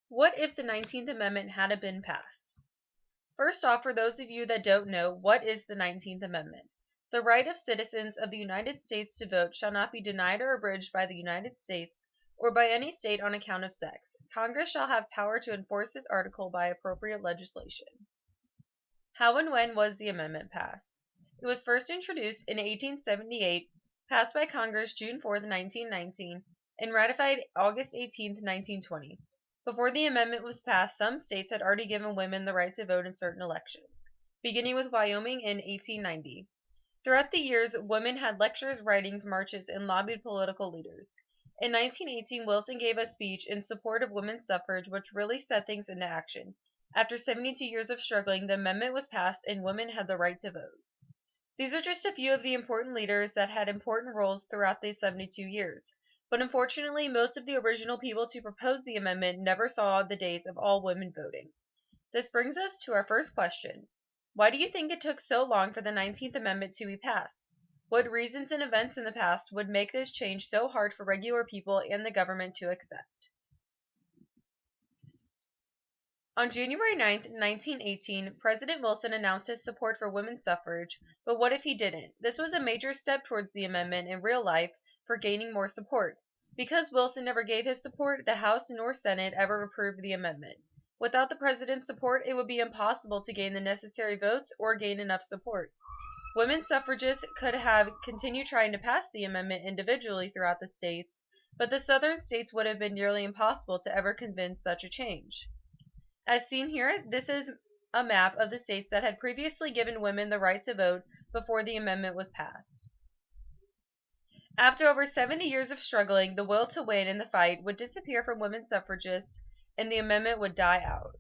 What if the 19th Amendment hadn't been passed? First off, for those of you that don't know, what is the 19th Amendment? The right of citizens of the United States to vote shall not be denied or abridged by the United States or by any state on account of sex. Congress shall have power to enforce this article by appropriate legislation. How and when was the amendment passed? It was first introduced in 1878, passed by Congress June 4, 1919, and ratified August 18, 1920. Before the amendment was passed, some states had already given women the right to vote in certain elections, beginning with Wyoming in 1890. Throughout the years, women had lectures, writings, marches, and lobbied political leaders. In 1918, Wilson gave a speech in support of women's suffrage, which really set things into action. After 72 years of struggling, the amendment was passed and women had the right to vote. These are just a few of the important leaders that had important roles throughout these 72 years. But unfortunately, most of the original people to propose the amendment never saw the days of all women voting. This brings us to our first question. Why do you think it took so long for the 19th Amendment to be passed? What reasons and events in the past would make this change so hard for regular people and the government to accept? On January 9, 1918, President Wilson announced his support for women's suffrage, but what if he didn't? This was a major step towards the amendment in real life for gaining more support. Because Wilson never gave his support, the House nor Senate ever approved the amendment. Without the president's support, it would be impossible to gain the necessary votes or gain enough support. Women suffragists could have continued trying to pass the amendment individually throughout the states, but the southern states would have been nearly impossible to ever convince such a change. As seen here, this is a map of the states that had previously given women the right to vote before the amendment was passed. After over 70 years of struggling, the will to win in the fight would disappear from women suffragists and the amendment would die out.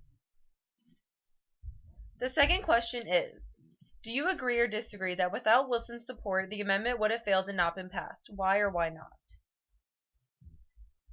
The second question is, do you agree or disagree that without Wilson's support, the amendment would have failed and not been passed? Why or why not?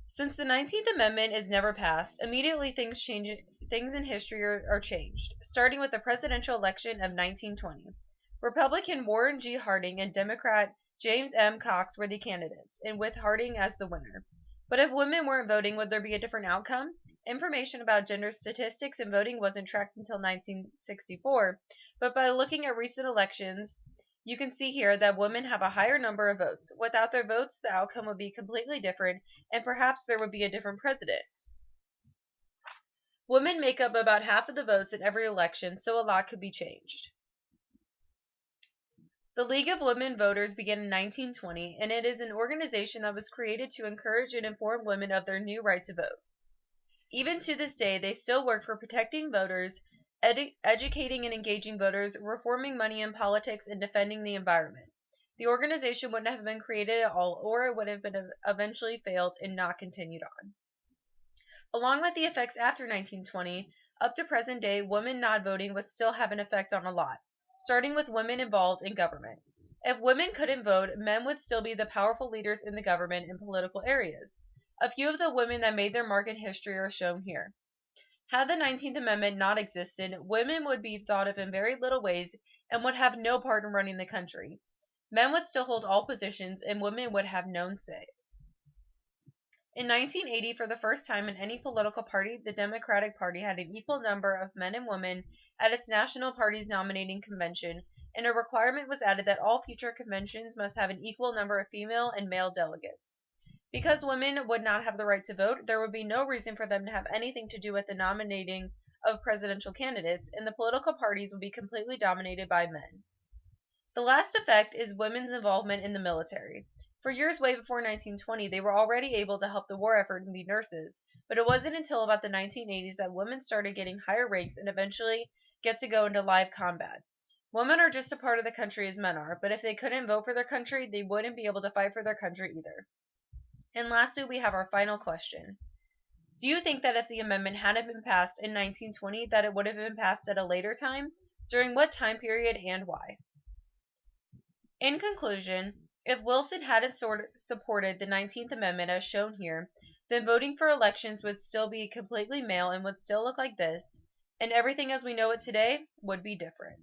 Since the 19th Amendment is never passed, immediately things in history are changed, starting with the presidential election of 1920. Republican Warren G. Harding and Democrat James M. Cox were the candidates, and with Harding as the winner. But if women weren't voting, would there be a different outcome? Information about gender statistics and voting wasn't tracked until 1964, but by looking at recent elections, you can see here that women have a higher number of votes. Without their votes, the outcome would be completely different, and perhaps there would be a different president. Women make up about half of the votes in every election, so a lot could be changed. The League of Women Voters began in 1920, and it is an organization that was created to encourage and inform women of their new right to vote. Even to this day, they still work for protecting voters, educating and engaging voters, reforming money in politics, and defending the environment. The organization wouldn't have been created at all, or it would have been eventually failed and not continued on. Along with the effects after 1920, up to present day, women not voting would still have an effect on a lot, starting with women involved in government. If women couldn't vote, men would still be the powerful leaders in the government and political areas. A few of the women that made their mark in history are shown here. Had the 19th Amendment not existed, women would be thought of in very little ways and would have no part in running the country. Men would still hold all positions, and women would have no say. In 1980, for the first time in any political party, the Democratic Party had an equal number of men and women at its national party's nominating convention, and a requirement was added that all future conventions must have an equal number of female and male delegates. Because women would not have the right to vote, there would be no reason for them to have anything to do with the nominating of presidential candidates, and the political parties would be completely dominated by men. The last effect is women's involvement in the military. For years way before 1920, they were already able to help the war effort and be nurses, but it wasn't until about the 1980s that women started getting higher ranks and eventually get to go into live combat. Women are just a part of the country as men are, but if they couldn't vote for their country, they wouldn't be able to fight for their country either. And lastly, we have our final question. Do you think that if the amendment hadn't been passed in 1920, that it would have been passed at a later time? During what time period and why? In conclusion, if Wilson hadn't supported the 19th Amendment as shown here, then voting for elections would still be completely male and would still look like this, and everything as we know it today would be different.